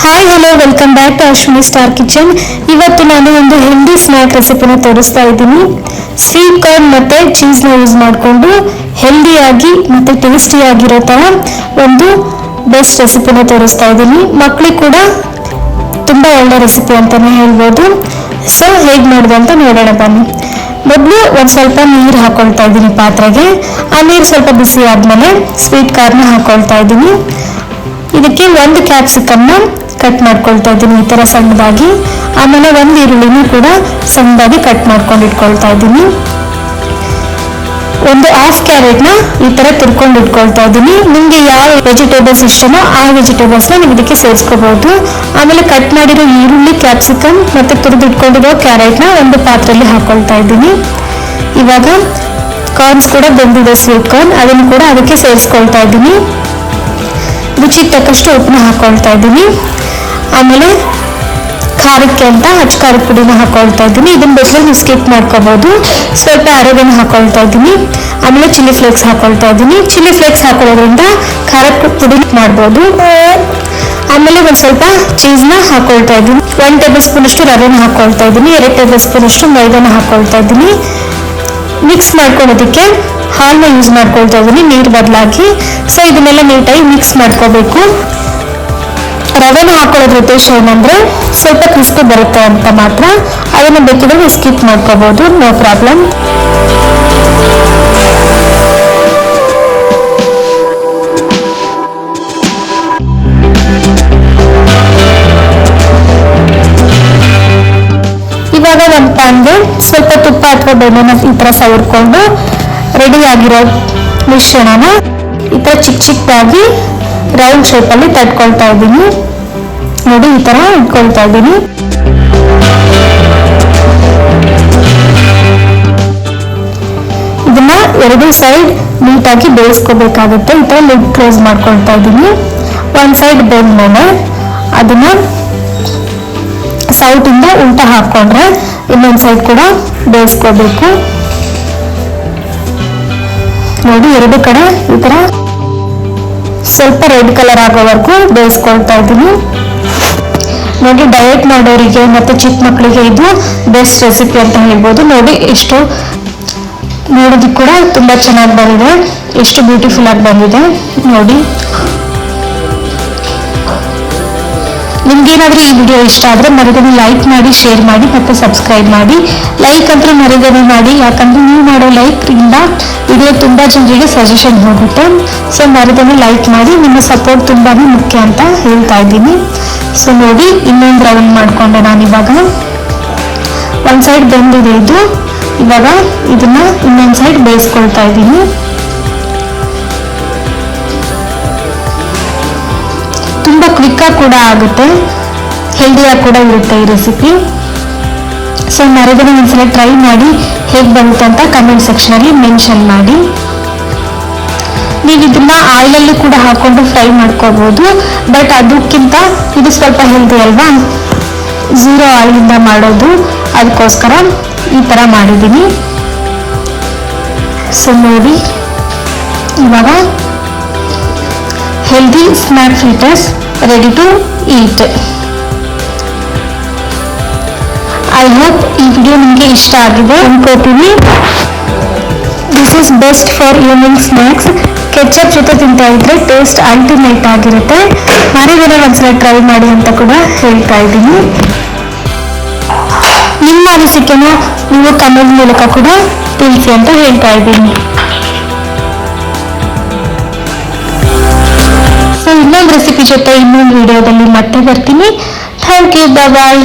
Hi hello welcome back to Ashwini star kitchen. ಇವತ್ತು ನಾನು ಒಂದು ಹೆಲ್ದಿ ಸ್ನ್ಯಾಕ್ ರೆಸಿಪಿನ ತೋರಿಸ್ತಾ ಇದ್ದೀನಿ. ಸ್ವೀಟ್ ಕಾರ್ನ್ ಮತ್ತು ಚೀಸ್ನ ಯೂಸ್ ಮಾಡಿಕೊಂಡು ಹೆಲ್ದಿಯಾಗಿ ಮತ್ತು ಟೇಸ್ಟಿಯಾಗಿರೋ ಥರ ಒಂದು ಬೆಸ್ಟ್ ರೆಸಿಪಿನ ತೋರಿಸ್ತಾ ಇದ್ದೀನಿ. ಮಕ್ಕಳಿಗೆ ಕೂಡ ತುಂಬ ಒಳ್ಳೆ ರೆಸಿಪಿ ಅಂತಲೇ ಹೇಳ್ಬೋದು. ಸೊ ಹೇಗೆ ಮಾಡೋದು ಅಂತ ನೋಡೋಣ ಬನ್ನಿ. ಮೊದಲು ಒಂದು ಸ್ವಲ್ಪ ನೀರು ಹಾಕೊಳ್ತಾ ಇದ್ದೀನಿ ಪಾತ್ರೆಗೆ. ಆ ನೀರು ಸ್ವಲ್ಪ ಬಿಸಿ ಆದಮೇಲೆ ಸ್ವೀಟ್ ಕಾರ್ನ ಹಾಕೊಳ್ತಾ ಇದ್ದೀನಿ. ಇದಕ್ಕೆ ಒಂದು ಕ್ಯಾಪ್ಸಿಕಮ್ನ ಕಟ್ ಮಾಡ್ಕೊಳ್ತಾ ಇದ್ದೀನಿ ಈ ಥರ ಸಣ್ಣದಾಗಿ. ಆಮೇಲೆ ಒಂದು ಈರುಳ್ಳಿನೂ ಕೂಡ ಸಣ್ಣದಾಗಿ ಕಟ್ ಮಾಡ್ಕೊಂಡು ಇಟ್ಕೊಳ್ತಾ ಇದ್ದೀನಿ. ಒಂದು ಹಾಫ್ ಕ್ಯಾರೆಟ್ನ ಈ ಥರ ತುರ್ಕೊಂಡು ಇಟ್ಕೊಳ್ತಾ ಇದ್ದೀನಿ. ನಿಮಗೆ ಯಾವ ವೆಜಿಟೇಬಲ್ಸ್ ಇಷ್ಟನೋ ಆ ವೆಜಿಟೇಬಲ್ಸ್ನ ನೀವು ಇದಕ್ಕೆ ಸೇರಿಸ್ಕೋಬಹುದು. ಆಮೇಲೆ ಕಟ್ ಮಾಡಿರೋ ಈರುಳ್ಳಿ, ಕ್ಯಾಪ್ಸಿಕಮ್ ಮತ್ತು ತುರಿದು ಇಟ್ಕೊಂಡಿರೋ ಕ್ಯಾರೆಟ್ನ ಒಂದು ಪಾತ್ರೆಯಲ್ಲಿ ಹಾಕೊಳ್ತಾ ಇದ್ದೀನಿ. ಇವಾಗ ಕಾರ್ನ್ಸ್ ಕೂಡ ಬೆಂದಿದೆ, ಸ್ವೀಟ್ ಕಾರ್ನ್, ಅದನ್ನು ಕೂಡ ಅದಕ್ಕೆ ಸೇರಿಸ್ಕೊಳ್ತಾ ಇದ್ದೀನಿ. ರುಚಿಗೆ ತಕ್ಕಷ್ಟು ಉಪ್ಪನ್ನ ಹಾಕೊಳ್ತಾ ಇದ್ದೀನಿ. ಆಮೇಲೆ ಖಾರಕ್ಕೆ ಅಂತ ಹಚ್ಚ ಖಾರದ ಪುಡಿನ ಹಾಕೊಳ್ತಾ ಇದ್ದೀನಿ. ಇದನ್ನ ಬೇಕಾದ್ರೆ ನೀವು ಸ್ಕಿಪ್ ಮಾಡ್ಕೋಬಹುದು. ಸ್ವಲ್ಪ ಅರಗನ ಹಾಕೊಳ್ತಾ ಇದ್ದೀನಿ. ಆಮೇಲೆ ಚಿಲ್ಲಿ ಫ್ಲೇಕ್ಸ್ ಹಾಕೊಳ್ತಾ ಇದ್ದೀನಿ. ಚಿಲ್ಲಿ ಫ್ಲೇಕ್ಸ್ ಹಾಕೊಳ್ಳೋದ್ರಿಂದ ಖಾರದ ಪುಡಿ ಮಾಡ್ಬೋದು. ಆಮೇಲೆ ಒಂದು ಸ್ವಲ್ಪ ಚೀಸ್ನ ಹಾಕೊಳ್ತಾ ಇದ್ದೀನಿ. 1 ಟೇಬಲ್ ಸ್ಪೂನ್ ಅಷ್ಟು ರವೆನ ಹಾಕೊಳ್ತಾ ಇದ್ದೀನಿ. 2 ಟೇಬಲ್ ಸ್ಪೂನ್ ಅಷ್ಟು ಮೈದಾನ ಹಾಕೊಳ್ತಾ ಇದ್ದೀನಿ. ಮಿಕ್ಸ್ ಮಾಡ್ಕೊಳ್ಳೋದಕ್ಕೆ ಹಾಲನ್ನ ಯೂಸ್ ಮಾಡ್ಕೊಳ್ತಾ ಇದ್ದೀನಿ ನೀರು ಬದಲಾಗಿ. ಸೊ ಇದನ್ನೆಲ್ಲ ನೀಟಾಗಿ ಮಿಕ್ಸ್ ಮಾಡ್ಕೋಬೇಕು. ರವೆನ ಹಾಕೊಳ್ಳೋದ್ರ ಉದ್ದೇಶ ಏನಂದ್ರೆ ಸ್ವಲ್ಪ ಕ್ರಿಸ್ಪಿ ಬರುತ್ತೆ ಅಂತ ಮಾತ್ರ. ಅದನ್ನು ಬೇಕಿದ್ರೆ ಸ್ಕಿಪ್ ಮಾಡ್ಕೋಬಹುದು, ನೋ ಪ್ರಾಬ್ಲಮ್. ಇವಾಗ ಒಂದು ಪ್ಯಾನ್ಗೆ ಸ್ವಲ್ಪ ತುಪ್ಪ ಅಥವಾ ಬೆಣ್ಣೆನ ಈ ಥರ ಸವರ್ಕೊಂಡು ರೆಡಿಯಾಗಿರೋ ಮಿಶ್ರಣನ ಈ ಥರ ಚಿಕ್ಕ ಚಿಕ್ಕದಾಗಿ ರೌಂಡ್ ಶೇಪಲ್ಲಿ ತಟ್ಕೊಳ್ತಾ ಇದ್ದೀನಿ. ನೋಡಿ ಈ ಥರ ಇಟ್ಕೊಳ್ತಾ ಇದ್ದೀನಿ. ಇದನ್ನ ಎರಡು ಸೈಡ್ ನೀಟಾಗಿ ಬೇಯಿಸ್ಕೋಬೇಕಾಗುತ್ತೆ. ಈ ಥರ ಲಿಡ್ ಕ್ಲೋಸ್ ಮಾಡ್ಕೊಳ್ತಾ ಇದ್ದೀನಿ. ಒಂದು ಸೈಡ್ ಬೆಂದ್ಮೇಲೆ ಅದನ್ನ ಸೌಟಿಂದ ಉಲ್ಟಾ ಹಾಕೊಂಡ್ರೆ ಇನ್ನೊಂದು ಸೈಡ್ ಕೂಡ ಬೇಯಿಸ್ಕೋಬೇಕು. ನೋಡಿ ಎರಡು ಕಡೆ ಈ ಥರ ಸ್ವಲ್ಪ ರೆಡ್ ಕಲರ್ ಆಗೋವರೆಗೂ ಬೇಯಿಸ್ಕೊಳ್ತಾ ಇದ್ದೀನಿ. ನೋಡಿ ಡಯಟ್ ಮಾಡೋರಿಗೆ ಮತ್ತು ಚಿಕ್ಕ ಮಕ್ಕಳಿಗೆ ಇದು ಬೆಸ್ಟ್ ರೆಸಿಪಿ ಅಂತ ಹೇಳ್ಬೋದು. ನೋಡಿ ಎಷ್ಟು ನೋಡೋದಕ್ಕೆ ಕೂಡ ತುಂಬ ಚೆನ್ನಾಗಿ ಬಂದಿದೆ, ಎಷ್ಟು ಬ್ಯೂಟಿಫುಲ್ ಆಗಿ ಬಂದಿದೆ ನೋಡಿ. ನಿಮ್ಗೇನಾದರೂ ಈ ವಿಡಿಯೋ ಇಷ್ಟ ಆದರೆ ಮರಿದೇನೆ ಲೈಕ್ ಮಾಡಿ, ಶೇರ್ ಮಾಡಿ ಮತ್ತು ಸಬ್ಸ್ಕ್ರೈಬ್ ಮಾಡಿ. ಲೈಕ್ ಅಂತೂ ಮರಿದೇನೆ ಮಾಡಿ, ಯಾಕಂದರೆ ನೀವು ಮಾಡೋ ಲೈಕ್ರಿಂದ ವಿಡಿಯೋ ತುಂಬ ಜನರಿಗೆ ಸಜೆಷನ್ ಹೋಗುತ್ತೆ. ಸೊ ಮರಿದೇನೆ ಲೈಕ್ ಮಾಡಿ, ನಿಮ್ಮ ಸಪೋರ್ಟ್ ತುಂಬಾ ಮುಖ್ಯ ಅಂತ ಹೇಳ್ತಾ ಇದ್ದೀನಿ. ಸೊ ನೋಡಿ ಇನ್ನೊಂದು ರೌಂಡ್ ಮಾಡಿಕೊಂಡೆ ನಾನಿವಾಗ. ಒಂದು ಸೈಡ್ ಬೆಂದಿದೆ ಇದು. ಇವಾಗ ಇದನ್ನ ಇನ್ನೊಂದು ಸೈಡ್ ಬೇಯಿಸ್ಕೊಳ್ತಾ ಇದ್ದೀನಿ. ತುಂಬ ಕ್ವಿಕ್ಕಾಗಿ ಕೂಡ ಆಗುತ್ತೆ, ಹೆಲ್ದಿಯಾಗಿ ಕೂಡ ಇರುತ್ತೆ ಈ ರೆಸಿಪಿ. ಸೊ ಮರಿದೇನೆ ಒಂದ್ಸಲ ಟ್ರೈ ಮಾಡಿ ಹೇಗೆ ಬರುತ್ತೆ ಅಂತ ಕಮೆಂಟ್ ಸೆಕ್ಷನಲ್ಲಿ ಮೆನ್ಷನ್ ಮಾಡಿ. ನೀವು ಇದನ್ನ ಆಯಿಲಲ್ಲಿ ಕೂಡ ಹಾಕೊಂಡು ಫ್ರೈ ಮಾಡ್ಕೋಬಹುದು, ಬಟ್ ಅದಕ್ಕಿಂತ ಇದು ಸ್ವಲ್ಪ ಹೆಲ್ದಿ ಅಲ್ವಾ, 0 ಆಯಿಲಿಂದ ಮಾಡೋದು, ಅದಕ್ಕೋಸ್ಕರ ಈ ಥರ ಮಾಡಿದ್ದೀನಿ. ಸೊ ನೋಡಿ ಇವಾಗ healthy snack fritters ready to eat. I hope ಈ ವಿಡಿಯೋ ನಿಮಗೆ ಇಷ್ಟ ಆಗಿದೆ ಅನ್ಕೋತೀನಿ. This is best for evening snacks. Ketchup ಜೊತೆ ತಿಂತಾ ಇದ್ರೆ ಟೇಸ್ಟ್ ಅಲ್ಟಿಮೇಟ್ ಆಗಿರುತ್ತೆ. ಮರಿದೇನೆ ಒಂದ್ಸಲ ಟ್ರೈ ಮಾಡಿ ಅಂತ ಕೂಡ ಹೇಳ್ತಾ ಇದ್ದೀನಿ. ನಿಮ್ಮ ಅನಿಸಿಕೆನ ನೀವು ಕಮೆಂಟ್ ಮೂಲಕ ಕೂಡ ತಿಳಿಸಿ ಅಂತ ಹೇಳ್ತಾ ಇದ್ದೀನಿ. ಸೊ ಇನ್ನೊಂದು ರೆಸಿಪಿ ಜೊತೆ ಇನ್ನೊಂದು ವಿಡಿಯೋದಲ್ಲಿ ಮತ್ತೆ ಬರ್ತೀನಿ. Thank you, bye.